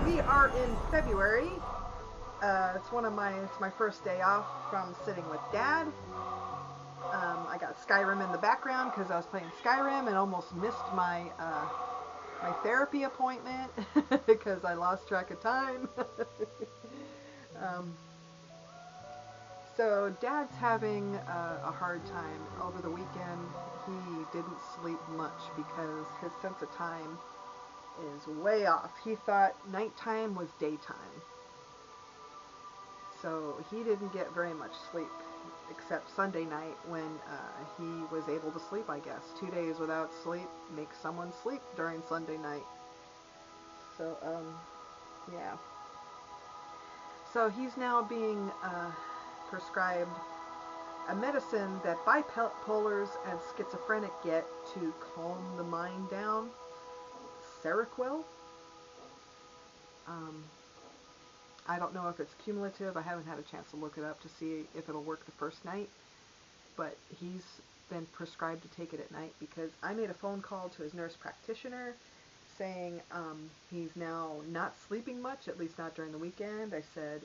We are in February. It's my first day off from sitting with Dad. I got Skyrim in the background because I was playing Skyrim and almost missed my therapy appointment because I lost track of time. um, so Dad's having a hard time over the weekend. He didn't sleep much because his sense of time is way off. He thought nighttime was daytime. So he didn't get very much sleep except Sunday night when he was able to sleep, I guess. 2 days without sleep makes someone sleep during Sunday night. So, yeah. So he's now being prescribed a medicine that bipolars and schizophrenic get to calm the mind down. Seroquel. I don't know if it's cumulative. I haven't had a chance to look it up to see if it'll work the first night. But he's been prescribed to take it at night because I made a phone call to his nurse practitioner saying he's now not sleeping much, at least not during the weekend. I said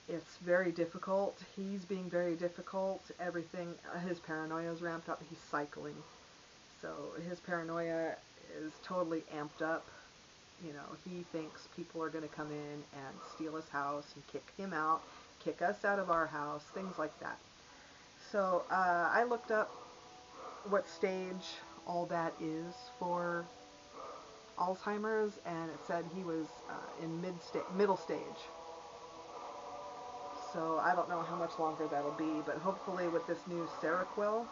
it's very difficult. He's being very difficult. Everything, his paranoia is ramped up. He's cycling. So his paranoia is totally amped up. You know, he thinks people are going to come in and steal his house and kick him out, kick us out of our house, things like that. So I looked up what stage all that is for Alzheimer's, and it said he was in middle stage. So I don't know how much longer that'll be, but hopefully with this new Seroquel,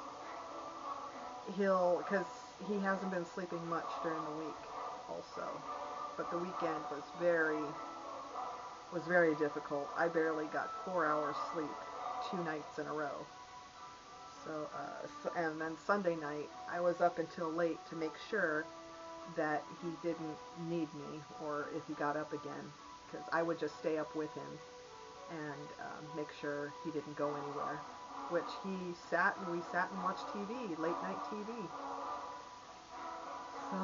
because he hasn't been sleeping much during the week also. But the weekend was very difficult. I barely got 4 hours sleep 2 nights in a row. So, and then Sunday night, I was up until late to make sure that he didn't need me, or if he got up again, because I would just stay up with him and make sure he didn't go anywhere. Which we sat and watched TV, late night TV. So,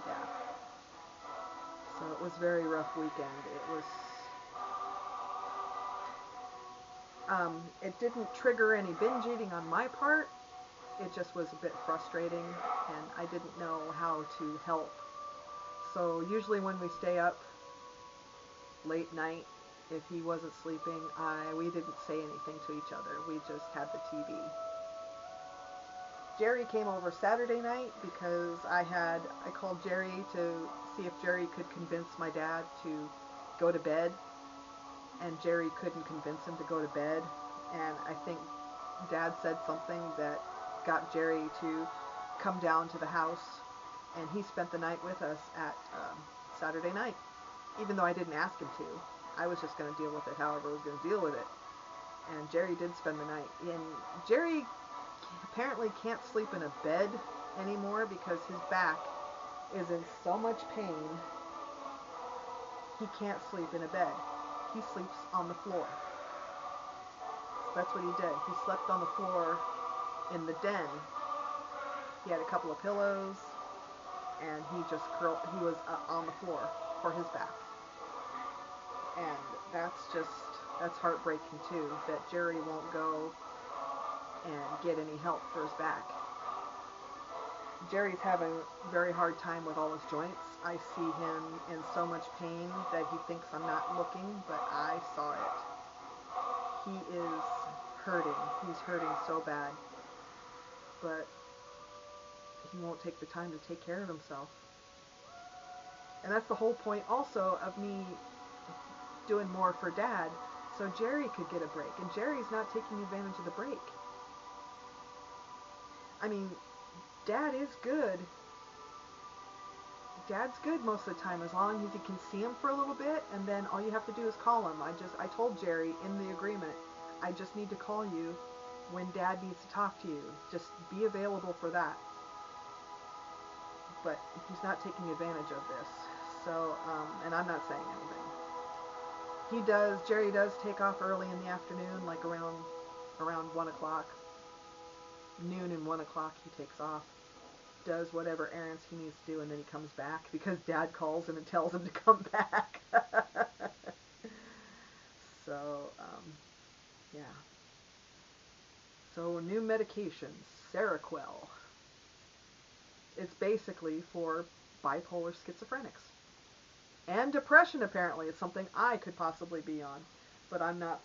yeah. So it was a very rough weekend. It didn't trigger any binge eating on my part. It just was a bit frustrating, and I didn't know how to help. So usually when we stay up late night, if he wasn't sleeping, we didn't say anything to each other. We just had the TV. Jerry came over Saturday night because I called Jerry to see if Jerry could convince my dad to go to bed, and Jerry couldn't convince him to go to bed, and I think Dad said something that got Jerry to come down to the house, and he spent the night with us at Saturday night, even though I didn't ask him to. I was just going to deal with it however I was going to deal with it, and Jerry did spend the night. And Jerry apparently can't sleep in a bed anymore because his back is in so much pain. He can't sleep in a bed. He sleeps on the floor. So that's what he did. He slept on the floor in the den. He had a couple of pillows, and he was on the floor for his back. And that's heartbreaking too, that Jerry won't go and get any help for his back. Jerry's having a very hard time with all his joints. I see him in so much pain that he thinks I'm not looking, but I saw it. He is hurting. He's hurting so bad. But he won't take the time to take care of himself. And that's the whole point also of me doing more for Dad, so Jerry could get a break. And Jerry's not taking advantage of the break. I mean, Dad is good. Dad's good most of the time, as long as you can see him for a little bit, and then all you have to do is call him. I told Jerry in the agreement, I just need to call you when Dad needs to talk to you. Just be available for that. But he's not taking advantage of this. So, and I'm not saying anything. Jerry does take off early in the afternoon, like around 1 o'clock. Noon and 1 o'clock he takes off. does whatever errands he needs to do, and then he comes back because Dad calls him and tells him to come back. So, yeah. So, new medications, Seroquel. It's basically for bipolar schizophrenics. And depression, apparently. It's something I could possibly be on. But I'm not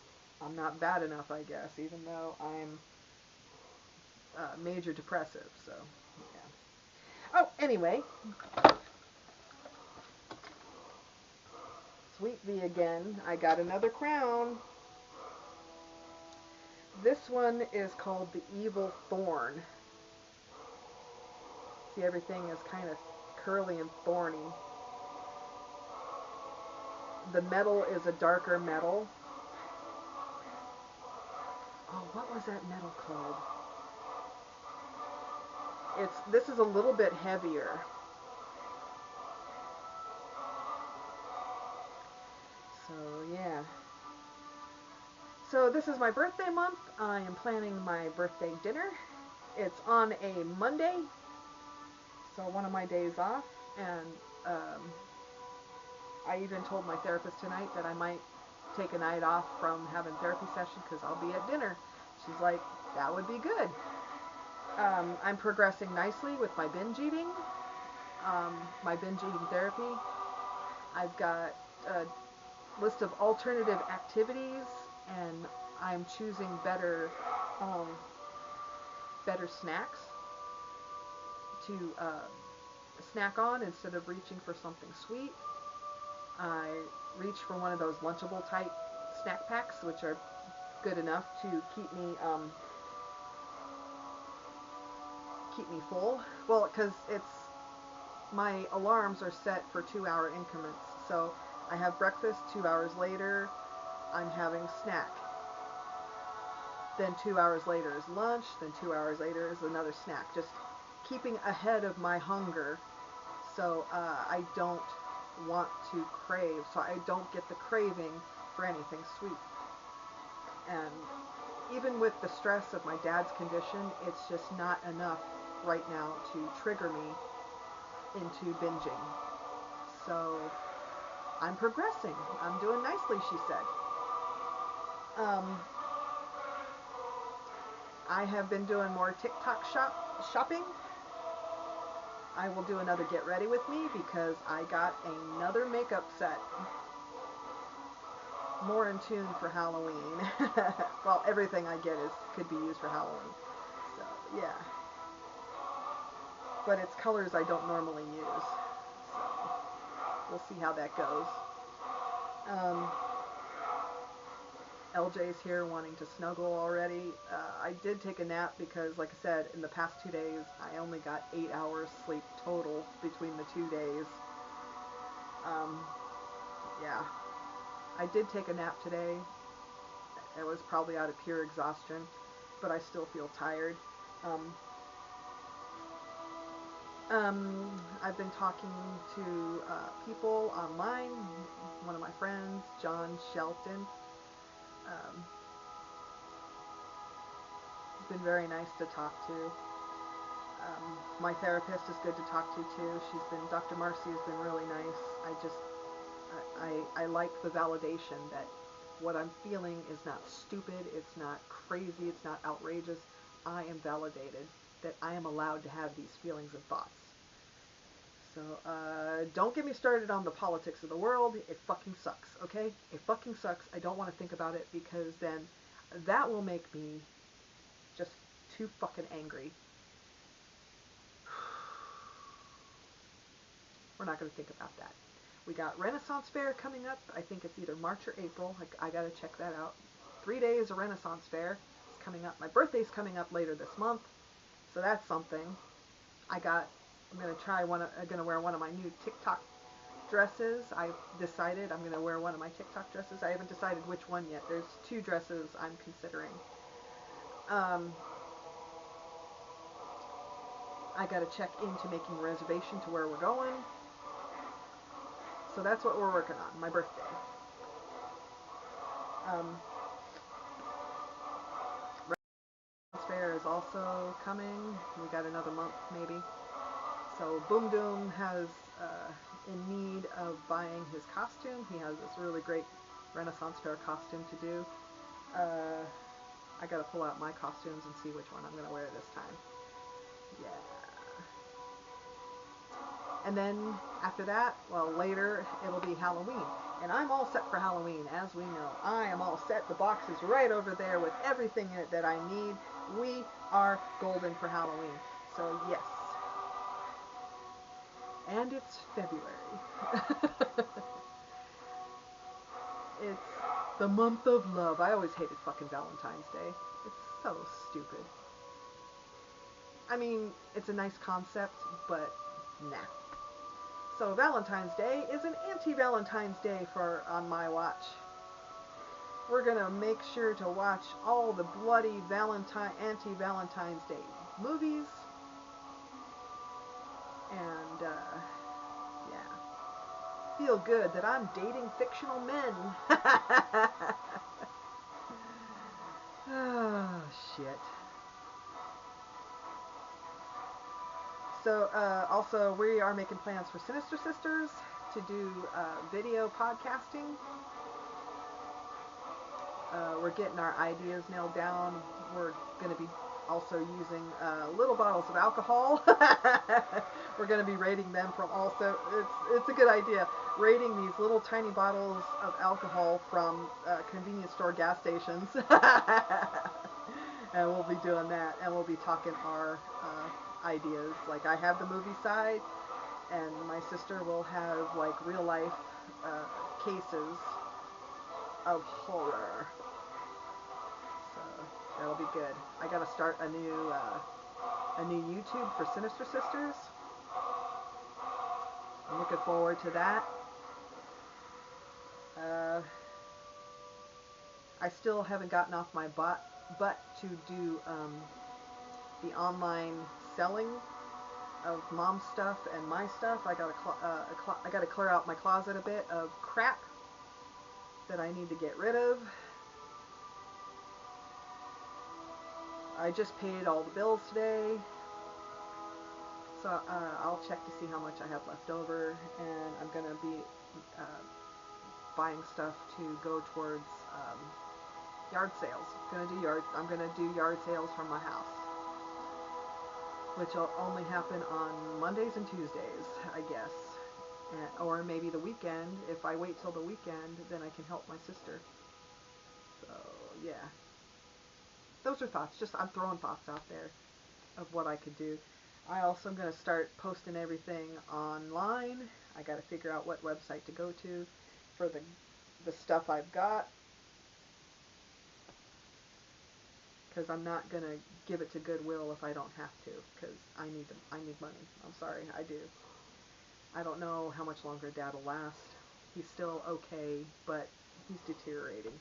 bad enough, I guess, even though I'm major depressive, so, yeah. Oh, anyway. Sweet V again. I got another crown. This one is called the Evil Thorn. See, everything is kind of curly and thorny. The metal is a darker metal. Oh, what was that metal called? This is a little bit heavier. So, yeah. So this is my birthday month. I am planning my birthday dinner. It's on a Monday, so one of my days off, and I even told my therapist tonight that I might take a night off from having therapy session because I'll be at dinner. She's like, that would be good. I'm progressing nicely with my binge eating, my binge eating therapy. I've got a list of alternative activities, and I'm choosing better snacks to snack on instead of reaching for something sweet. I reach for one of those Lunchable type snack packs, which are good enough to keep me full. Well, because my alarms are set for 2-hour increments, so I have breakfast. 2 hours later, I'm having snack. Then 2 hours later is lunch. Then 2 hours later is another snack. Just keeping ahead of my hunger, so I don't want to crave. So I don't get the craving for anything sweet. And even with the stress of my dad's condition, it's just not enough right now to trigger me into binging. So I'm progressing. I'm doing nicely, she said. I have been doing more TikTok shopping. I will do another Get Ready With Me because I got another makeup set. More in tune for Halloween. Well, everything I get could be used for Halloween. So, yeah. But it's colors I don't normally use. So, we'll see how that goes. LJ's here wanting to snuggle already. I did take a nap because, like I said, in the past 2 days, I only got 8 hours sleep total between the 2 days. Yeah. I did take a nap today. It was probably out of pure exhaustion, but I still feel tired. I've been talking to people online. One of my friends, John Shelton, he's been very nice to talk to. My therapist is good to talk to too. Dr. Marcy has been really nice. I like the validation that what I'm feeling is not stupid, it's not crazy, it's not outrageous. I am validated that I am allowed to have these feelings and thoughts. So, don't get me started on the politics of the world. It fucking sucks, okay? It fucking sucks. I don't want to think about it because then that will make me just too fucking angry. We're not going to think about that. We got Renaissance Fair coming up. I think it's either March or April. I got to check that out. 3 days of Renaissance Fair is coming up. My birthday's coming up later this month, so that's something. I'm going to wear one of my new TikTok dresses. I've decided I'm going to wear one of my TikTok dresses. I haven't decided which one yet. There's 2 dresses I'm considering. I got to check into making a reservation to where we're going. So that's what we're working on, my birthday. Renaissance Fair is also coming. We got another month, maybe. So Boom Doom has in need of buying his costume. He has this really great Renaissance fair costume to do. I gotta pull out my costumes and see which one I'm gonna wear this time. Yeah. And then after that, well, later it'll be Halloween. And I'm all set for Halloween, as we know. I am all set. The box is right over there with everything in it that I need. We are golden for Halloween. So yes. And it's February. It's the month of love. I always hated fucking Valentine's Day. It's so stupid. I mean, it's a nice concept, but nah. So Valentine's Day is an anti-Valentine's Day on my watch. We're gonna make sure to watch all the bloody anti-Valentine's Day movies. And, yeah. Feel good that I'm dating fictional men. Oh, shit. So, also, we are making plans for Sinister Sisters to do video podcasting. We're getting our ideas nailed down. We're going to be also using little bottles of alcohol. We're going to be rating them from also, it's a good idea, rating these little tiny bottles of alcohol from convenience store gas stations. And we'll be doing that, and we'll be talking our ideas. Like, I have the movie side, and my sister will have like real life cases of horror. So that'll be good. I gotta start a new YouTube for Sinister Sisters. I'm looking forward to that. I still haven't gotten off my butt to do the online selling of mom's stuff and my stuff. I gotta clear out my closet a bit of crap that I need to get rid of. I just paid all the bills today, so I'll check to see how much I have left over, and I'm gonna be buying stuff to go towards yard sales. I'm gonna do yard sales from my house, which will only happen on Mondays and Tuesdays, I guess, or maybe the weekend. If I wait till the weekend, then I can help my sister. So yeah, those are thoughts. Just I'm throwing thoughts out there of what I could do. I also am going to start posting everything online. I got to figure out what website to go to for the stuff I've got, because I'm not going to give it to Goodwill if I don't have to, because I need money. I'm sorry, I do. I don't know how much longer Dad will last. He's still okay, but he's deteriorating.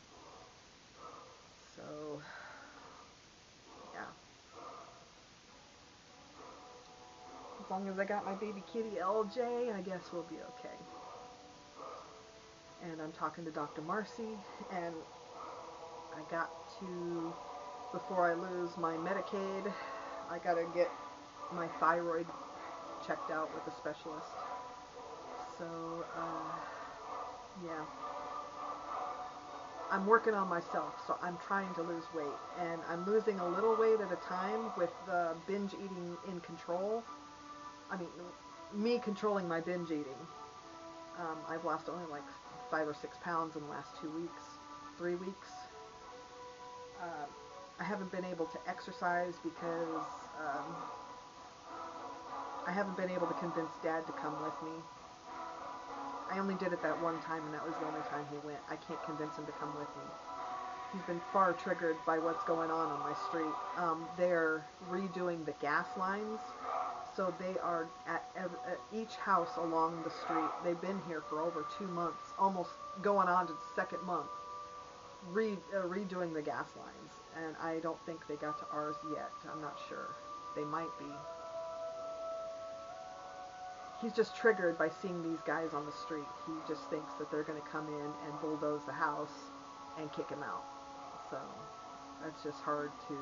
So yeah. As long as I got my baby kitty LJ, I guess we'll be okay. And I'm talking to Dr. Marcy, and I got to, before I lose my Medicaid, I gotta get my thyroid checked out with a specialist. So, yeah. I'm working on myself, so I'm trying to lose weight, and I'm losing a little weight at a time with the binge eating in control. I mean, me controlling my binge eating. I've lost only like 5 or 6 pounds in the last 2 weeks, 3 weeks. I haven't been able to exercise because I haven't been able to convince Dad to come with me. I only did it that one time, and that was the only time he went. I can't convince him to come with me. He's been far triggered by what's going on my street. They're redoing the gas lines, so they are at each house along the street. They've been here for over 2 months, almost going on to the second month, redoing the gas lines. And I don't think they got to ours yet. I'm not sure. They might be. He's just triggered by seeing these guys on the street. He just thinks that they're going to come in and bulldoze the house and kick him out. So that's just hard to.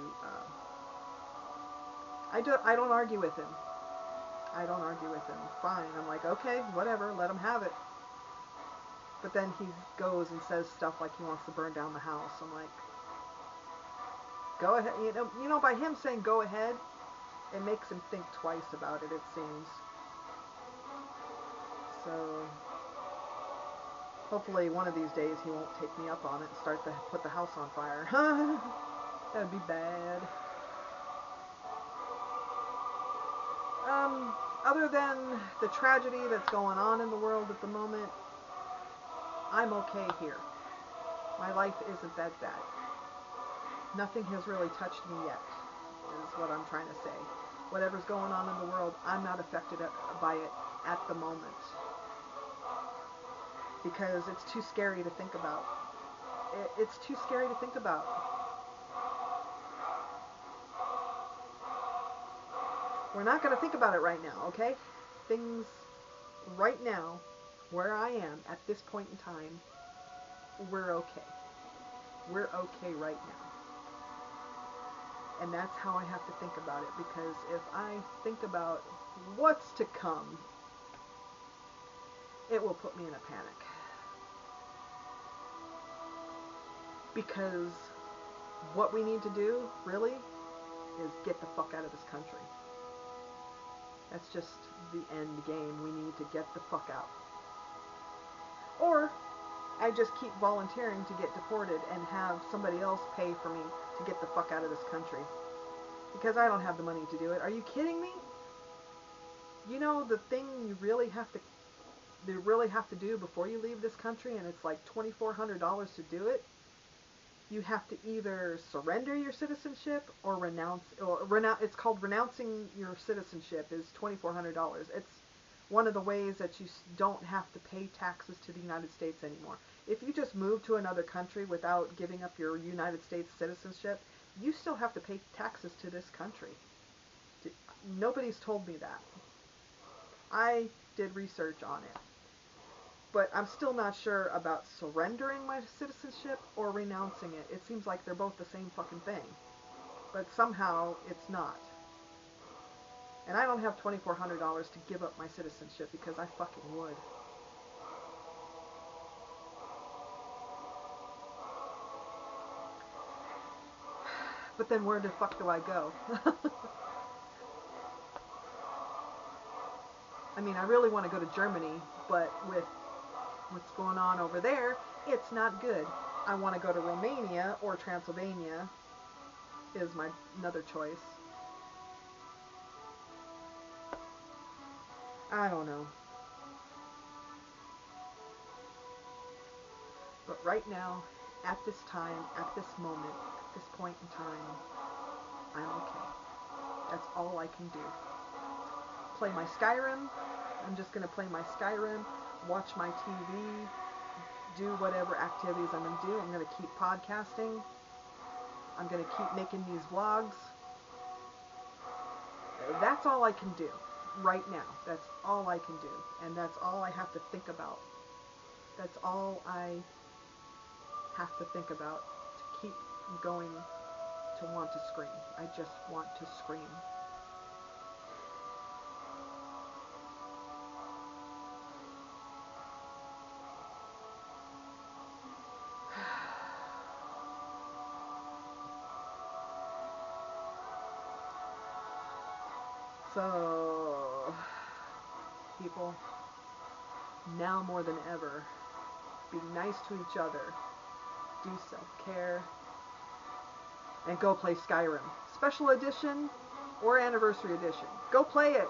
I don't argue with him. I don't argue with him. Fine. I'm like, okay, whatever, let him have it. But then he goes and says stuff like he wants to burn down the house. I'm like, go ahead. By him saying go ahead, it makes him think twice about it seems. So hopefully one of these days he won't take me up on it and put the house on fire. That'd be bad. Other than the tragedy that's going on in the world at the moment, I'm okay here. My life isn't that bad. Nothing has really touched me yet, is what I'm trying to say. Whatever's going on in the world, I'm not affected by it at the moment. Because it's too scary to think about. It's too scary to think about. We're not going to think about it right now, okay? Things right now, where I am at this point in time, we're okay. We're okay right now. And that's how I have to think about it, because if I think about what's to come, it will put me in a panic. Because what we need to do, really, is get the fuck out of this country. That's just the end game. We need to get the fuck out. Or I just keep volunteering to get deported and have somebody else pay for me to get the fuck out of this country. Because I don't have the money to do it. Are you kidding me? You know the thing you really have to do before you leave this country, and it's like $2,400 to do it? You have to either surrender your citizenship or renounce. It's called renouncing your citizenship is $2,400. It's one of the ways that you don't have to pay taxes to the United States anymore. If you just move to another country without giving up your United States citizenship, you still have to pay taxes to this country. Nobody's told me that. I did research on it. But I'm still not sure about surrendering my citizenship or renouncing it. It seems like they're both the same fucking thing. But somehow it's not. And I don't have $2,400 to give up my citizenship because I fucking would. But then where the fuck do I go? I mean, I really want to go to Germany, but with what's going on over there, it's not good. I want to go to Romania or Transylvania is my another choice. I don't know. But right now, at this time, at this moment, at this point in time, I'm okay. That's all I can do. Play my Skyrim. I'm just going to play my Skyrim, watch my TV, do whatever activities I'm going to do. I'm going to keep podcasting. I'm going to keep making these vlogs. That's all I can do right now. That's all I can do. And that's all I have to think about. That's all I have to think about to keep going to want to scream. I just want to scream. So, people, now more than ever, be nice to each other, do self-care, and go play Skyrim. Special edition or anniversary edition. Go play it.